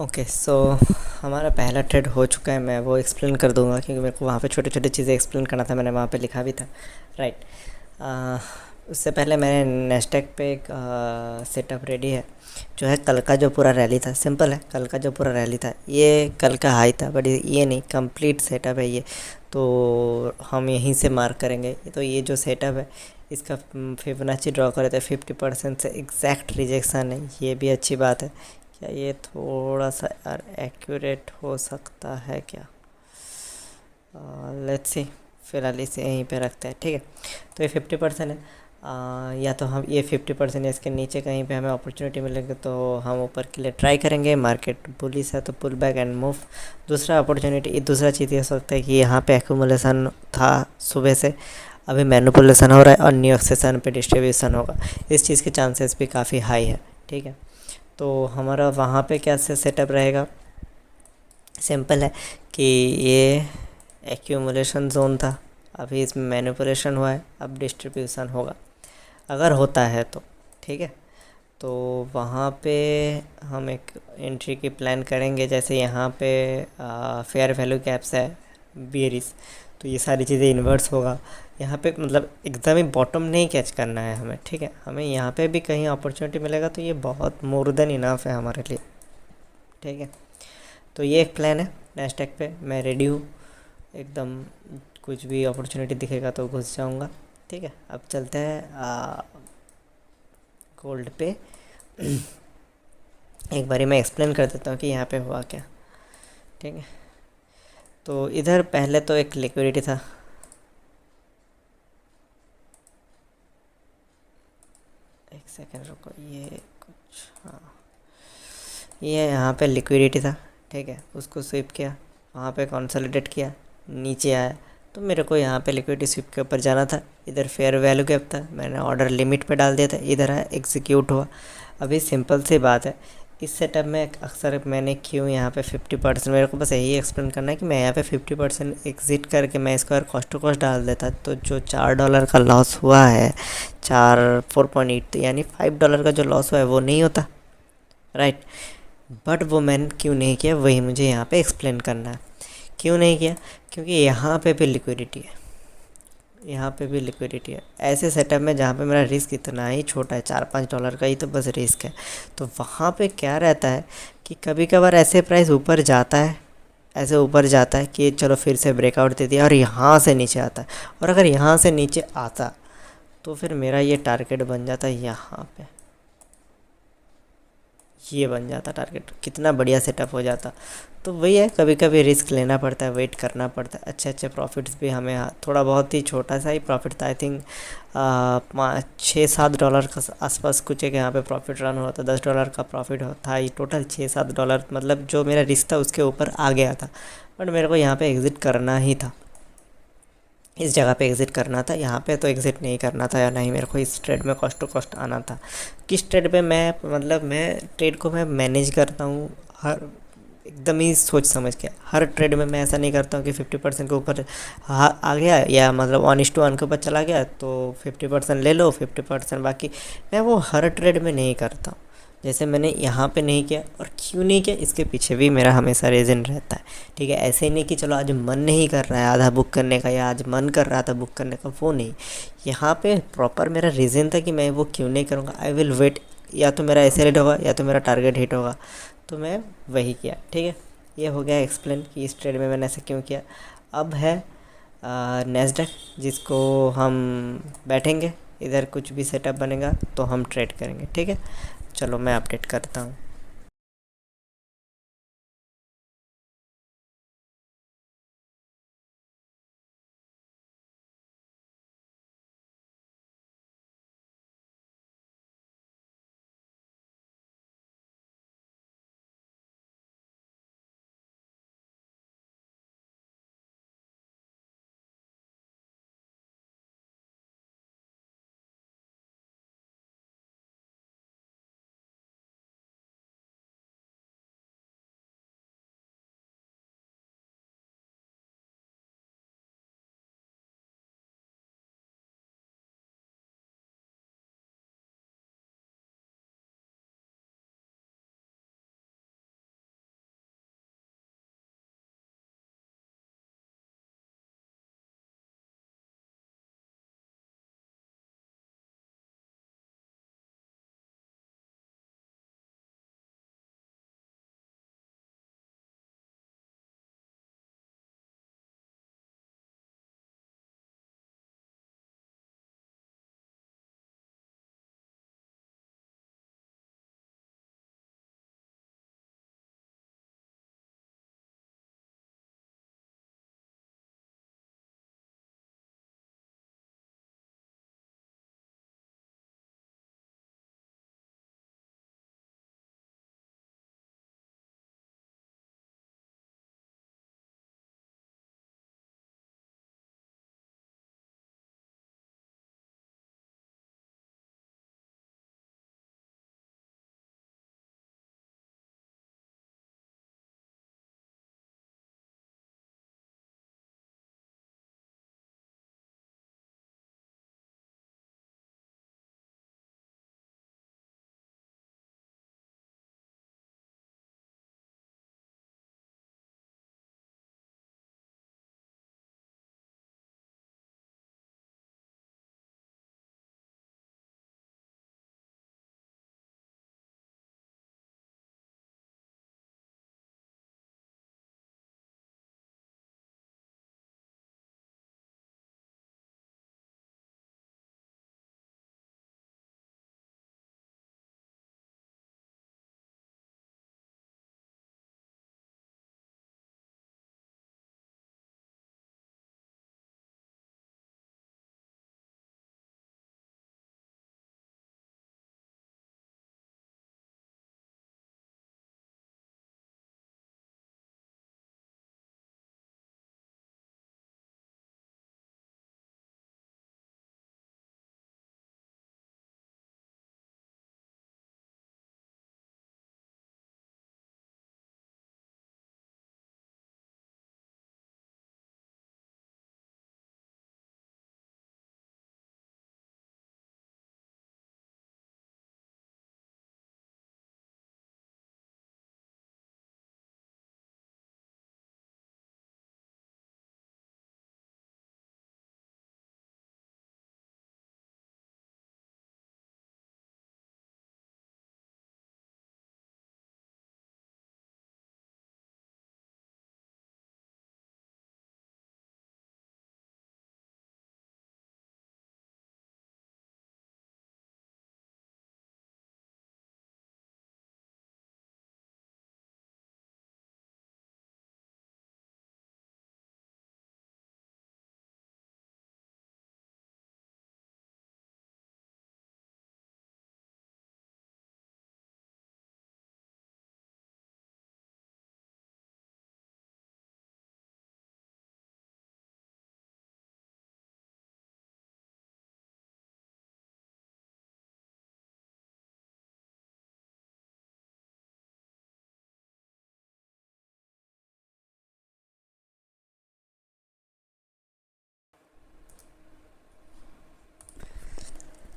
Okay so हमारा पहला trade हो चुका है। मैं वो एक्सप्लेन कर दूंगा क्योंकि मेरे को वहाँ पे छोटे छोटे चीज़ें एक्सप्लेन करना था, मैंने वहाँ पे लिखा भी था। राइट। उससे पहले मैंने नेस्टेक पे एक सेटअप रेडी है, जो है कल का जो पूरा रैली था। सिंपल है, कल का जो पूरा रैली था ये कल का हाई था, बट ये नहीं, कंप्लीट सेटअप है ये। तो हम यहीं से मार्क करेंगे। तो ये जो सेटअप है इसका फिबोनाची ड्रॉ करे तो 50% से एग्जैक्ट रिजेक्शन है, ये भी अच्छी बात है। क्या ये थोड़ा सा यार एक्यूरेट हो सकता है क्या? Let's see. फ़िलहाल इसे यहीं पे रखते हैं, ठीक है। तो ये 50% है। या तो हम ये 50% है, इसके नीचे कहीं पे हमें अपॉर्चुनिटी मिलेगी तो हम ऊपर के लिए ट्राई करेंगे। मार्केट बुलिश है तो पुल बैक एंड मूव। दूसरा अपॉर्चुनिटी, दूसरा चीज़ ये हो सकता है कि यहाँ पे एक्यूमुलेशन था सुबह से, अभी मैनिपुलेशन हो रहा है और न्यू सेशन पे डिस्ट्रीब्यूशन होगा। इस चीज़ के चांसेस भी काफ़ी हाई है, ठीक है। तो हमारा वहाँ पे क्या से सेटअप रहेगा? सिंपल है कि ये एक्यूमुलेशन जोन था, अभी इसमें मैनिपुलेशन हुआ है, अब डिस्ट्रीब्यूशन होगा अगर होता है तो, ठीक है। तो वहाँ पे हम एक एंट्री की प्लान करेंगे। जैसे यहाँ पे फेयर वैल्यू कैप्स है, बियरिस, तो ये सारी चीज़ें इन्वर्स होगा यहाँ पे। मतलब एकदम ही बॉटम नहीं कैच करना है हमें, ठीक है। हमें यहाँ पे भी कहीं अपॉर्चुनिटी मिलेगा तो ये बहुत मोर देन इनफ है हमारे लिए, ठीक है। तो ये एक प्लान है। नैस्डैक पे मैं रेडी हूँ एकदम, कुछ भी अपॉर्चुनिटी दिखेगा तो घुस जाऊँगा, ठीक है। अब चलते हैं गोल्ड पे। एक बारी मैं एक्सप्लेन कर देता हूँ कि यहाँ पे हुआ क्या, ठीक है। तो इधर पहले तो एक लिक्विडिटी था, एक सेकेंड रुको, ये कुछ, हाँ, ये यहाँ पे लिक्विडिटी था, ठीक है। उसको स्विप किया, वहाँ पे कंसोलिडेट किया, नीचे आया, तो मेरे को यहाँ पे लिक्विडिटी स्विप के ऊपर जाना था। इधर फेयर वैल्यू गैप था, मैंने ऑर्डर लिमिट पे डाल दिया था, इधर आया एग्जीक्यूट हुआ। अभी सिंपल सी बात है, इस सेटअप में अक्सर मैंने क्यों यहाँ पे 50%, मेरे को बस यही एक्सप्लेन करना है कि मैं यहाँ पे 50% एग्ज़िट करके मैं इसको अगर कॉस्ट टू कॉस्ट डाल देता तो जो $4 का लॉस हुआ है, 4.8 यानी $5 का जो लॉस हुआ है वो नहीं होता, राइट। बट वो मैंने क्यों नहीं किया वही मुझे यहाँ पे एक्सप्लेन करना है। क्यों नहीं किया? क्योंकि यहाँ पे भी लिक्विडिटी है, यहाँ पे भी लिक्विडिटी है। ऐसे सेटअप में जहाँ पे मेरा रिस्क इतना ही छोटा है, $4-5 का ही तो बस रिस्क है, तो वहाँ पे क्या रहता है कि कभी कभार ऐसे प्राइस ऊपर जाता है, ऐसे ऊपर जाता है कि चलो फिर से ब्रेकआउट दे दिया और यहाँ से नीचे आता है। और अगर यहाँ से नीचे आता तो फिर मेरा ये टारगेट बन जाता है यहाँ पे, ये बन जाता टारगेट, कितना बढ़िया सेटअप हो जाता। तो वही है, कभी कभी रिस्क लेना पड़ता है, वेट करना पड़ता है। अच्छे अच्छे प्रॉफिट्स भी हमें, थोड़ा बहुत ही छोटा सा ही प्रॉफिट था, आई थिंक 6-7 डॉलर का आसपास कुछ एक यहाँ पे प्रॉफिट रन हुआ था। $10 का प्रॉफिट था, ये टोटल $6-7, मतलब जो मेरा रिस्क था उसके ऊपर आ गया था। बट मेरे को यहाँ पे एग्ज़िट करना ही था, इस जगह पे एग्ज़िट करना था, यहाँ पे तो एग्ज़िट नहीं करना था, या नहीं मेरे को इस ट्रेड में कॉस्ट टू कॉस्ट आना था। किस ट्रेड पे मैं, मतलब मैं ट्रेड को मैं मैनेज करता हूँ हर, एकदम ही सोच समझ के। हर ट्रेड में मैं ऐसा नहीं करता हूँ कि 50% के ऊपर आ गया, या मतलब 1:1 के ऊपर चला गया तो 50% ले लो, 50% बाकी। मैं वो हर ट्रेड में नहीं करता हूँ। जैसे मैंने यहाँ पे नहीं किया, और क्यों नहीं किया इसके पीछे भी मेरा हमेशा रीज़न रहता है, ठीक है। ऐसे ही नहीं कि चलो आज मन नहीं कर रहा है आधा बुक करने का, या आज मन कर रहा था बुक करने का, वो नहीं। यहाँ पे प्रॉपर मेरा रीज़न था कि मैं वो क्यों नहीं करूँगा, आई विल वेट, या तो मेरा ऐसे रेट होगा या तो मेरा टारगेट हिट होगा, तो मैं वही किया, ठीक है। ये हो गया एक्सप्लेन कि इस ट्रेड में मैंने ऐसा क्यों किया। अब है नेस्डैक, जिसको हम बैठेंगे, इधर कुछ भी सेटअप बनेगा तो हम ट्रेड करेंगे, ठीक है। चलो मैं अपडेट करता हूँ।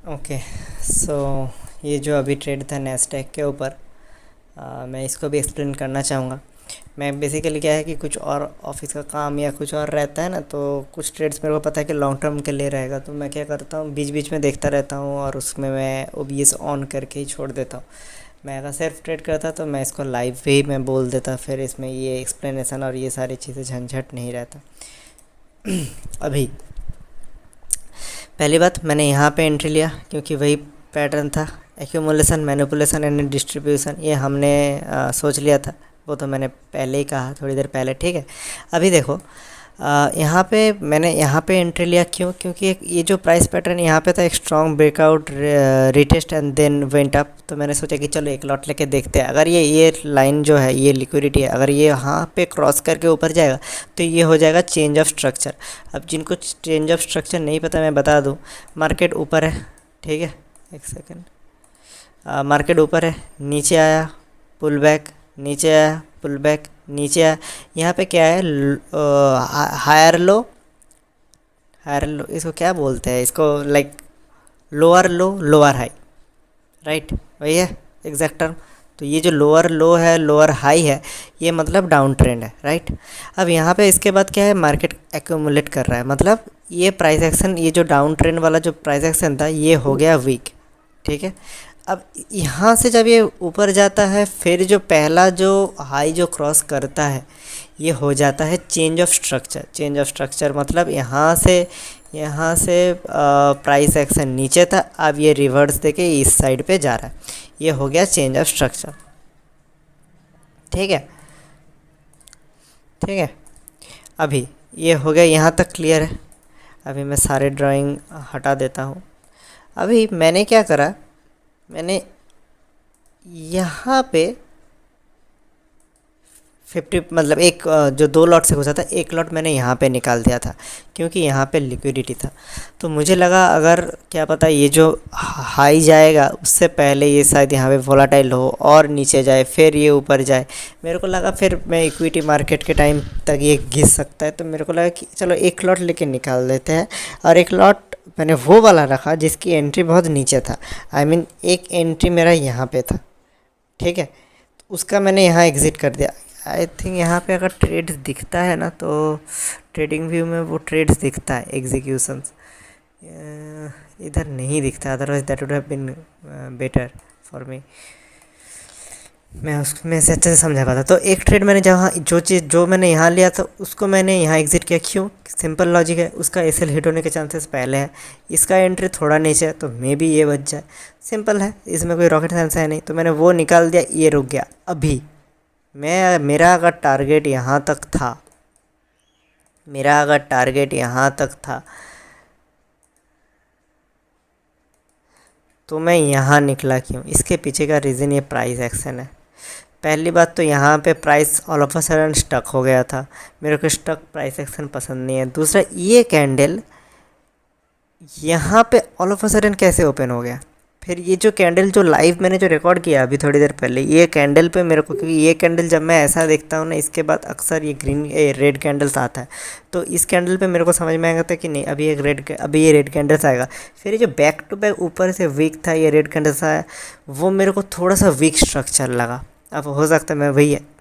ओके। सो ये जो अभी ट्रेड था नैस्डैक के ऊपर, मैं इसको भी एक्सप्लेन करना चाहूँगा। मैं बेसिकली क्या है कि कुछ और ऑफिस का काम या कुछ और रहता है ना, तो कुछ ट्रेड्स मेरे को पता है कि लॉन्ग टर्म के लिए रहेगा, तो मैं क्या करता हूँ बीच बीच में देखता रहता हूँ और उसमें मैं ओबीएस ऑन करके ही छोड़ देता हूँ। मैं अगर सेल्फ ट्रेड करता तो मैं इसको लाइव पे ही मैं बोल देता, फिर इसमें ये एक्सप्लेनेशन और ये सारी चीज़ें झंझट नहीं रहता। अभी पहली बात, मैंने यहाँ पे एंट्री लिया क्योंकि वही पैटर्न था, एक्यूमुलेशन, मैनिपुलेशन एंड डिस्ट्रीब्यूशन, ये हमने सोच लिया था। वो तो मैंने पहले ही कहा थोड़ी देर पहले, ठीक है। अभी देखो, यहाँ पे मैंने यहाँ पे एंट्री लिया क्यों? क्योंकि ये जो प्राइस पैटर्न यहाँ पे था, एक strong breakout, retest and then went up, तो मैंने सोचा कि चलो एक लॉट लेके देखते हैं। अगर ये लाइन जो है, ये लिक्विडिटी है, अगर ये यहाँ पे क्रॉस करके ऊपर जाएगा तो ये हो जाएगा चेंज ऑफ स्ट्रक्चर। अब जिनको चेंज ऑफ स्ट्रक्चर नहीं पता, मैं बता दूँ, मार्केट ऊपर है, ठीक है, एक सेकेंड, मार्केट ऊपर है, नीचे आया, पुल बैक, नीचे आया, पुल बैक, नीचे आया। यहाँ पे क्या है, हायर लो, हायर लो, इसको क्या बोलते हैं, इसको लाइक लोअर लो, लोअर हाई, राइट, वही है एग्जैक्ट टर्म। तो ये जो लोअर लो है, लोअर हाई है, ये मतलब डाउन ट्रेंड है, राइट। अब यहाँ पे इसके बाद क्या है, मार्केट एक्यूमुलेट कर रहा है, मतलब ये प्राइस एक्शन, ये जो डाउन ट्रेंड वाला जो प्राइस एक्शन था, ये हो गया वीक, ठीक है। अब यहाँ से जब ये ऊपर जाता है, फिर जो पहला जो हाई जो क्रॉस करता है, ये हो जाता है change of structure. Change of structure मतलब यहाँ से प्राइस एक्शन नीचे था, अब ये रिवर्स देके इस साइड पे जा रहा है, ये हो गया चेंज ऑफ स्ट्रक्चर, ठीक है, ठीक है। अभी ये हो गया, यहाँ तक क्लियर है। अभी मैं सारे ड्राइंग हटा देता हूँ। अभी मैंने क्या करा, मैंने यहाँ पे 50 मतलब एक जो 2 लॉट से घुसा था, एक लॉट मैंने यहाँ पे निकाल दिया था क्योंकि यहाँ पे लिक्विडिटी था। तो मुझे लगा अगर क्या पता ये जो हाई जाएगा उससे पहले ये शायद यहाँ पे वोलाटाइल हो और नीचे जाए, फिर ये ऊपर जाए। मेरे को लगा फिर मैं इक्विटी मार्केट के टाइम तक ये घिस सकता है, तो मेरे को लगा कि चलो एक लॉट लेके निकाल देते हैं। और एक लॉट मैंने वो वाला रखा जिसकी एंट्री बहुत नीचे था, आई मीन एक एंट्री मेरा यहाँ पे था, ठीक है। उसका मैंने यहाँ एग्ज़िट कर दिया। आई थिंक यहाँ पे अगर ट्रेड्स दिखता है ना, तो ट्रेडिंग व्यू में वो ट्रेड्स दिखता है, एग्जीक्यूशंस इधर नहीं दिखता, otherwise that would have been better for me, मैं उसमें से अच्छे से समझा पाता। तो एक ट्रेड मैंने जहाँ जो चीज़ जो मैंने यहाँ लिया था उसको मैंने यहाँ एग्जिट किया, क्यों? सिंपल लॉजिक है, उसका एसएल हिट होने के चांसेस पहले है, इसका एंट्री थोड़ा नीचे है, तो मे बी ये बच जाए, सिंपल है, इसमें कोई रॉकेट साइंस है नहीं। तो मैंने वो निकाल दिया, ये रुक गया। अभी मेरा अगर टारगेट यहाँ तक था, मेरा अगर टारगेट यहाँ तक था, तो मैं यहाँ निकला क्यों? इसके पीछे का रीज़न ये प्राइस एक्शन है। पहली बात तो यहाँ पे price all of a sudden stuck हो गया था, मेरे को स्टक प्राइस एक्शन पसंद नहीं है। दूसरा, ये कैंडल यहाँ पे ऑल ऑफ अ सडन कैसे ओपन हो गया? फिर ये जो कैंडल जो लाइव मैंने जो रिकॉर्ड किया अभी थोड़ी देर पहले, ये कैंडल पे मेरे को, क्योंकि ये कैंडल जब मैं ऐसा देखता हूँ ना, इसके बाद अक्सर ये रेड कैंडल्स आता है, तो इस कैंडल पे मेरे को समझ में आया था कि नहीं अभी ये रेड कैंडल्स आएगा। फिर ये जो बैक टू बैक ऊपर से वीक था, ये रेड कैंडल्स आया, वो मेरे को थोड़ा सा वीक स्ट्रक्चर लगा। अब हो सकता है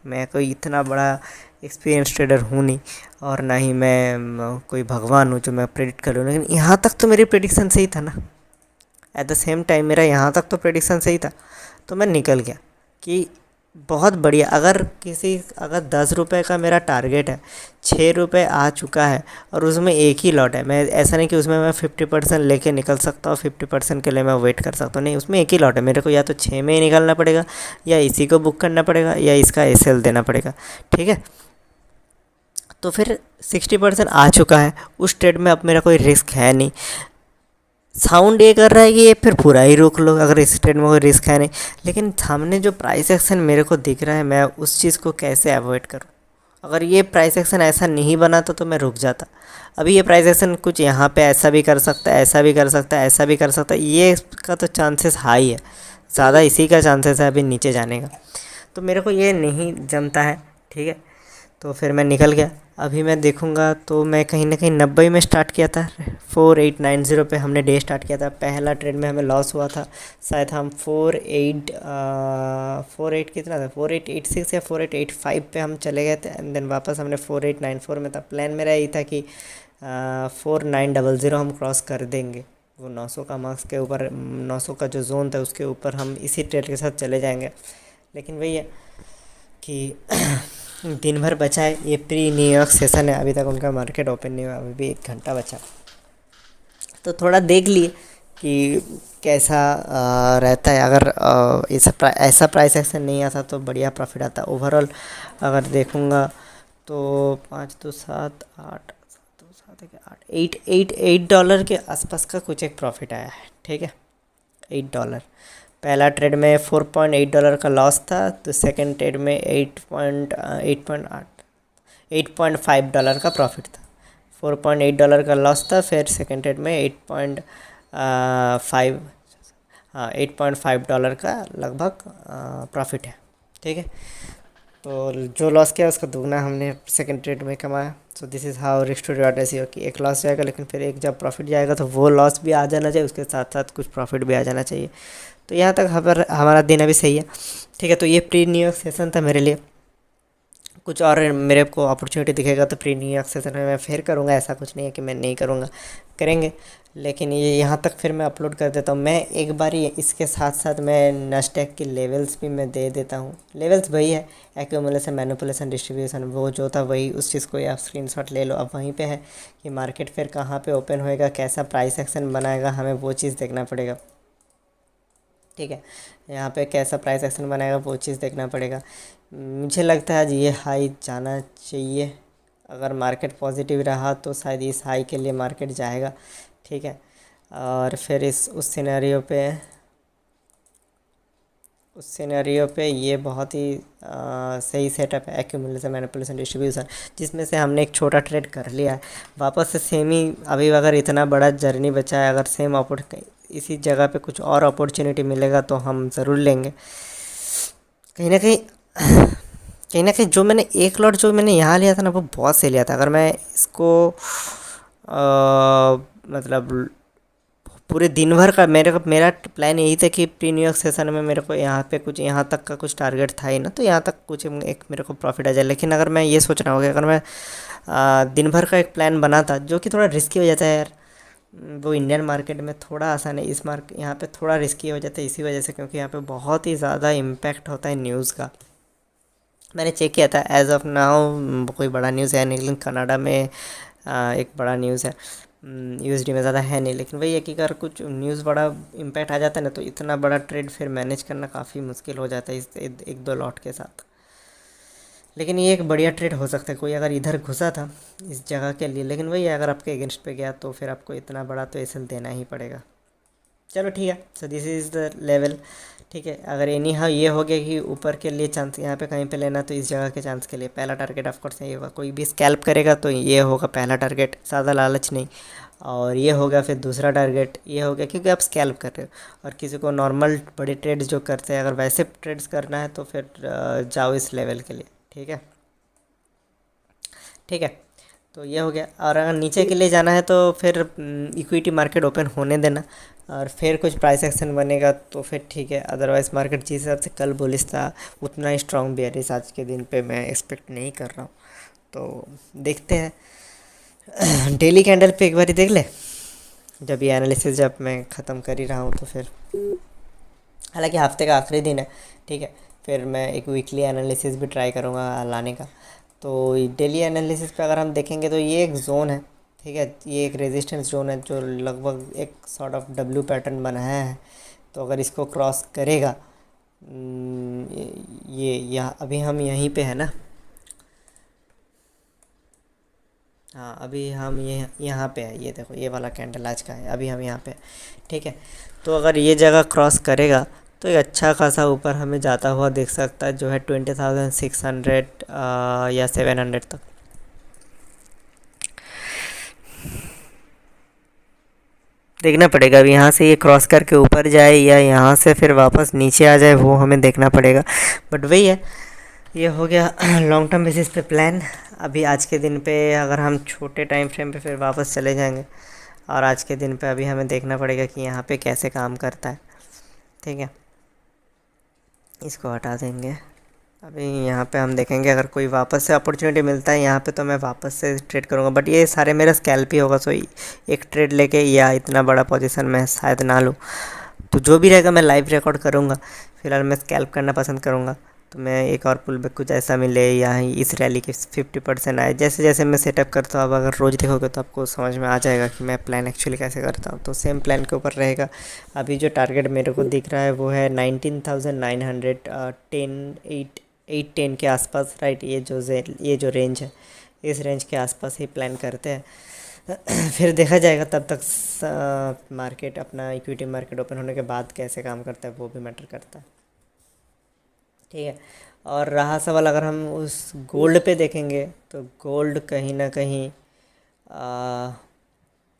मैं कोई इतना बड़ा एक्सपीरियंस ट्रेडर हूँ नहीं, और ना ही मैं कोई भगवान हूँ जो मैं प्रेडिक्ट कर लूँ, लेकिन यहाँ तक तो मेरी प्रेडिक्शन सही था ना। एट द सेम टाइम मेरा यहाँ तक तो प्रेडिक्शन सही था, तो मैं निकल गया कि बहुत बढ़िया। अगर 10 रुपये का मेरा टारगेट है, 6 रुपये आ चुका है और उसमें एक ही लॉट है, मैं ऐसा नहीं कि उसमें मैं 50% लेके निकल सकता हूँ, 50% के लिए मैं वेट कर सकता हूँ, नहीं, उसमें एक ही लॉट है। मेरे को या तो 6 में ही निकलना पड़ेगा, या इसी को बुक करना पड़ेगा, या इसका एसएल देना पड़ेगा, ठीक है। तो फिर 60% आ चुका है उस ट्रेड में, अब मेरा कोई रिस्क है नहीं। साउंड ये कर रहा है कि ये फिर पूरा ही रोक लो अगर इस ट्रेड में कोई रिस्क है नहीं, लेकिन सामने जो प्राइस एक्शन मेरे को दिख रहा है, मैं उस चीज़ को कैसे अवॉइड करूं? अगर ये प्राइस एक्शन ऐसा नहीं बना तो मैं रुक जाता। अभी ये प्राइस एक्शन कुछ यहाँ पे ऐसा भी कर सकता है, ऐसा भी कर सकता है, ऐसा भी कर सकता है, ये इसका तो चांसेस हाई है, ज़्यादा इसी का चांसेस है अभी नीचे जाने का। तो मेरे को ये नहीं जमता है, ठीक है। तो फिर मैं निकल गया। अभी मैं देखूँगा तो मैं कहीं ना कहीं 90 में स्टार्ट किया था, 4890 पे हमने डे स्टार्ट किया था। पहला ट्रेड में हमें लॉस हुआ था, शायद हम 48 कितना था, 4886 या 4885 पे हम चले गए थे, एंड देन वापस हमने 4894 में था। प्लान मेरा यही था कि 4900 हम क्रॉस कर देंगे, वो 900 का मार्क्स के ऊपर, 900 का जो जोन था उसके ऊपर हम इसी ट्रेड के साथ चले जाएंगे। लेकिन वही है कि दिन भर बचा है, ये प्री न्यूयॉर्क सेशन है, अभी तक उनका मार्केट ओपन नहीं हुआ, अभी भी 1 घंटा बचा। तो थोड़ा देख लिए कि कैसा रहता है। अगर ऐसा प्राइस एक्शन नहीं आता तो बढ़िया प्रॉफिट आता। ओवरऑल अगर देखूँगा तो 5 2 7 8 7 2 7 8 $8 के आसपास का कुछ एक प्रॉफिट आया है, ठीक है, $8। पहला ट्रेड में $4.8 का लॉस था, तो सेकंड ट्रेड में 8.5 का प्रॉफिट था। $4.8 का लॉस था, फिर सेकंड ट्रेड में 8.5, हाँ, $8.5 का लगभग प्रॉफिट है, ठीक है। तो जो लॉस किया उसका दुगना हमने सेकंड ट्रेड में कमाया। So this is how risk to reward ratio, कि एक लॉस जाएगा लेकिन फिर एक जब प्रॉफिट जाएगा तो वो लॉस भी आ जाना चाहिए, उसके साथ साथ कुछ प्रॉफिट भी आ जाना चाहिए। तो यहाँ तक हमारा दिन अभी सही है, ठीक है। तो ये प्री न्यूयॉर्क सेशन था मेरे लिए। कुछ और मेरे को अपॉर्चुनिटी दिखेगा तो प्री न्यूयॉर्क सेशन में मैं फिर करूँगा, ऐसा कुछ नहीं है कि मैं नहीं करूँगा, करेंगे। लेकिन ये यहाँ तक फिर मैं अपलोड कर देता हूँ। मैं एक बार ही इसके साथ साथ मैं नास्डैक की लेवल्स भी मैं दे देता हूँ। लेवल्स वही है, एक्यूमुलेशन, मैनिपुलेशन, डिस्ट्रीब्यूशन, वो जो था वही, उस चीज़ को आप स्क्रीनशॉट ले लो। अब वहीं पे है कि मार्केट फिर कहाँ पे ओपन होएगा, कैसा प्राइस एक्शन बनाएगा, हमें वो चीज़ देखना पड़ेगा, ठीक है। यहाँ पे कैसा प्राइस एक्शन बनाएगा वो चीज़ देखना पड़ेगा। मुझे लगता है आज ये हाई जाना चाहिए। अगर मार्केट पॉजिटिव रहा तो शायद इस हाई के लिए मार्केट जाएगा, ठीक है। और फिर उस सिनेरियो पे ये बहुत ही सही सेटअप है, एक्यूमुलेशन, मैनिपुलेशन, डिस्ट्रीब्यूशन, जिसमें से हमने एक छोटा ट्रेड कर लिया है। वापस से सेम ही, अभी अगर इतना बड़ा जर्नी बचा है, अगर सेम इसी जगह पे कुछ और अपॉर्चुनिटी मिलेगा तो हम ज़रूर लेंगे। कहीं ना कहीं कहीं ना कहीं जो मैंने एक लॉट जो मैंने यहाँ लिया था ना, वो बहुत सही लिया था। अगर मैं इसको मतलब पूरे दिन भर का मेरा प्लान यही था कि प्री न्यूयॉर्क सेशन में मेरे को यहाँ पे कुछ, यहाँ तक का कुछ टारगेट था ही ना, तो यहाँ तक कुछ एक मेरे को प्रॉफिट आ जाए। लेकिन अगर मैं ये सोच रहा हूँ कि अगर मैं दिन भर का एक प्लान बना था, जो कि थोड़ा रिस्की हो जाता है यार, वो इंडियन मार्केट में थोड़ा आसान है, इस मार्केट यहाँ पे थोड़ा रिस्की हो जाता है इसी वजह से, क्योंकि यहाँ पे बहुत ही ज़्यादा इम्पैक्ट होता है न्यूज़ का। मैंने चेक किया था, एज ऑफ नाउ कोई बड़ा न्यूज़ है नहीं, लेकिन कनाडा में एक बड़ा न्यूज़ है। यूएसडी में ज़्यादा है नहीं, लेकिन वही है कि अगर कुछ न्यूज़ बड़ा इम्पैक्ट आ जाता है ना, तो इतना बड़ा ट्रेड फिर मैनेज करना काफ़ी मुश्किल हो जाता है इस एक दो लॉट के साथ। लेकिन ये एक बढ़िया ट्रेड हो सकता है। कोई अगर इधर घुसा था इस जगह के लिए, लेकिन वही है, अगर आपके अगेंस्ट पे गया तो फिर आपको इतना बड़ा तो एसएल देना ही पड़ेगा। चलो ठीक है, सो दिस इज़ द लेवल, ठीक है। अगर एनी हाउ ये हो गया कि ऊपर के लिए चांस यहाँ पे कहीं पे लेना, तो इस जगह के चांस के लिए पहला टारगेट ऑफकोर्स ये होगा। कोई भी स्कैल्प करेगा तो ये होगा पहला टारगेट, ज़्यादा लालच नहीं। और ये होगा फिर दूसरा टारगेट, ये हो गया क्योंकि आप स्कैल्प कर रहे हो। और किसी को नॉर्मल बड़े ट्रेड्स जो करते हैं, अगर वैसे ट्रेड्स करना है तो फिर जाओ इस लेवल के लिए, ठीक है, ठीक है। तो ये हो गया। और अगर नीचे के लिए जाना है तो फिर इक्विटी मार्केट ओपन होने देना, और फिर कुछ प्राइस एक्शन बनेगा तो फिर ठीक है। अदरवाइज़ मार्केट जिस हिसाब से कल बुलिश था, उतना ही स्ट्रॉन्ग बेयरिश आज के दिन पे मैं एक्सपेक्ट नहीं कर रहा हूँ। तो देखते हैं। डेली कैंडल पे एक बार देख ले, जब ये एनालिसिस जब मैं ख़त्म कर ही रहा हूँ तो फिर, हालांकि हफ्ते का आखिरी दिन है, ठीक है, फिर मैं एक वीकली एनालिसिस भी ट्राई करूँगा लाने का। तो डेली एनालिसिस पे अगर हम देखेंगे तो ये एक जोन है, ठीक है, ये एक रेजिस्टेंस जोन है जो लगभग एक सॉर्ट ऑफ डब्ल्यू पैटर्न बनाया है। तो अगर इसको क्रॉस करेगा, ये यहाँ अभी हम यहीं पे है ना, हाँ, अभी हम ये यहाँ पे है, ये देखो ये वाला कैंडल आज का है, अभी हम यहाँ पे हैं, ठीक है। तो अगर ये जगह क्रॉस करेगा तो एक अच्छा खासा ऊपर हमें जाता हुआ देख सकता है, जो है 20,600 या 700 तक। देखना पड़ेगा अब यहाँ से ये क्रॉस करके ऊपर जाए या यहाँ से फिर वापस नीचे आ जाए, वो हमें देखना पड़ेगा। बट वही है, ये हो गया लॉन्ग टर्म बेसिस पे प्लान। अभी आज के दिन पे अगर हम छोटे टाइम फ्रेम पे फिर वापस चले जाएंगे, और आज के दिन पे अभी हमें देखना पड़ेगा कि यहाँ पे कैसे काम करता है। ठीक है, इसको हटा देंगे। अभी यहाँ पे हम देखेंगे अगर कोई वापस से अपॉर्चुनिटी मिलता है यहाँ पे तो मैं वापस से ट्रेड करूँगा, बट ये सारे मेरा स्कैल्प ही होगा। सो एक ट्रेड लेके या इतना बड़ा पोजीशन मैं शायद ना लूँ, तो जो भी रहेगा मैं लाइव रिकॉर्ड करूँगा। फिलहाल मैं स्कैल्प करना पसंद करूँगा। तो मैं एक और पुल बैक कुछ ऐसा मिले या इस रैली के 50% आए, जैसे जैसे मैं सेटअप करता हूँ। अब अगर रोज़ देखोगे तो आपको समझ में आ जाएगा कि मैं प्लान एक्चुअली कैसे करता हूँ। तो सेम प्लान के ऊपर रहेगा। अभी जो टारगेट मेरे को दिख रहा है वो है 19,910 810 के आसपास, राइट। ये जो रेंज है, इस रेंज के आसपास ही प्लान करते हैं। फिर देखा जाएगा तब तक मार्केट, अपना इक्विटी मार्केट ओपन होने के बाद कैसे काम करता है वो भी मैटर करता है। ठीक है, और रहा सवाल अगर हम उस गोल्ड पे देखेंगे तो गोल्ड कहीं ना कहीं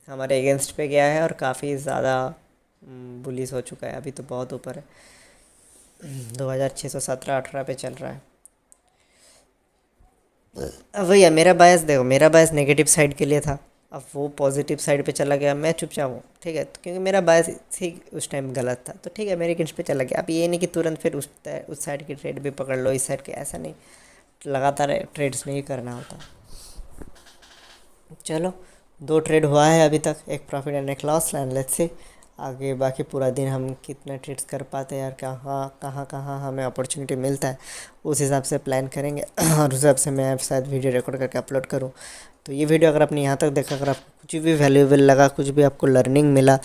हमारे अगेंस्ट पे गया है और काफ़ी ज़्यादा बुलिश हो चुका है। अभी तो बहुत ऊपर है, 2617-18 पे चल रहा है। अब भैया मेरा बायस देखो, मेरा बायस नेगेटिव साइड के लिए था। अब वो पॉजिटिव साइड पे चला गया, मैं चुपचाप हूँ। ठीक है, तो क्योंकि मेरा बायस ही उस टाइम गलत था, तो ठीक है मेरे अगेंस्ट पे चला गया। अब ये नहीं कि तुरंत फिर उस साइड की ट्रेड भी पकड़ लो, इस साइड के, ऐसा नहीं। लगातार ट्रेड्स नहीं करना होता। चलो, 2 ट्रेड हुआ है अभी तक, एक प्रॉफिट एंड एक लॉस। एंड लेट्स से आगे बाकी पूरा दिन हम कितना ट्रेड्स कर पाते हैं यार, कहाँ हमें अपॉर्चुनिटी मिलता है, उस हिसाब से प्लान करेंगे। और उस हिसाब से मैं शायद वीडियो रिकॉर्ड करके अपलोड करूँ। तो ये वीडियो अगर आपने यहाँ तक देखा, अगर आपको कुछ भी वैल्यूएबल लगा, कुछ भी आपको लर्निंग मिला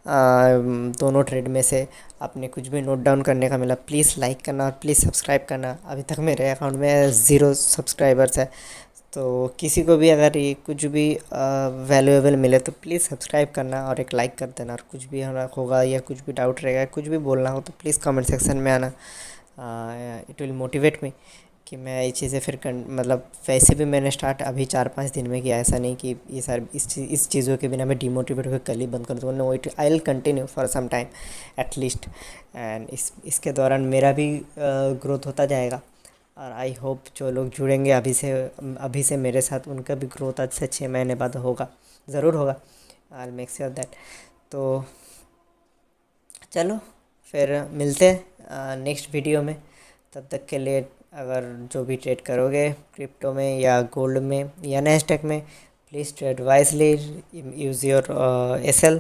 दोनों ट्रेड में से, आपने कुछ भी नोट डाउन करने का मिला, प्लीज़ लाइक करना और प्लीज़ सब्सक्राइब करना। अभी तक मेरे अकाउंट में 0 सब्सक्राइबर्स है, तो किसी को भी अगर ये कुछ भी वैल्यूएबल मिले तो प्लीज़ सब्सक्राइब करना और एक लाइक कर देना। और कुछ भी होगा या कुछ भी डाउट रहेगा, कुछ भी बोलना हो तो प्लीज़ कमेंट सेक्शन में आना। इट विल मोटिवेट मी कि मैं ये चीज़ें फिर मतलब वैसे भी मैंने स्टार्ट अभी 4-5 दिन में किया, ऐसा नहीं कि ये सारी इस चीज़ों के बिना मैं डिमोटिवेट होकर कल ही बंद कर दूँगा। No, it I will continue for some time at least. And इसके दौरान मेरा भी ग्रोथ होता जाएगा। और आई होप जो लोग जुड़ेंगे अभी से मेरे साथ, उनका भी ग्रोथ आज से 6 महीने बाद होगा, ज़रूर होगा। I make sure that. तो चलो फिर मिलते हैं नेक्स्ट वीडियो में। तब तक के लिए अगर जो भी ट्रेड करोगे क्रिप्टो में या गोल्ड में या नैस्डैक में, please trade wisely, use your SL,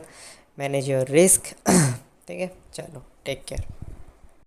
manage your risk. ठीक है, चलो टेक केयर।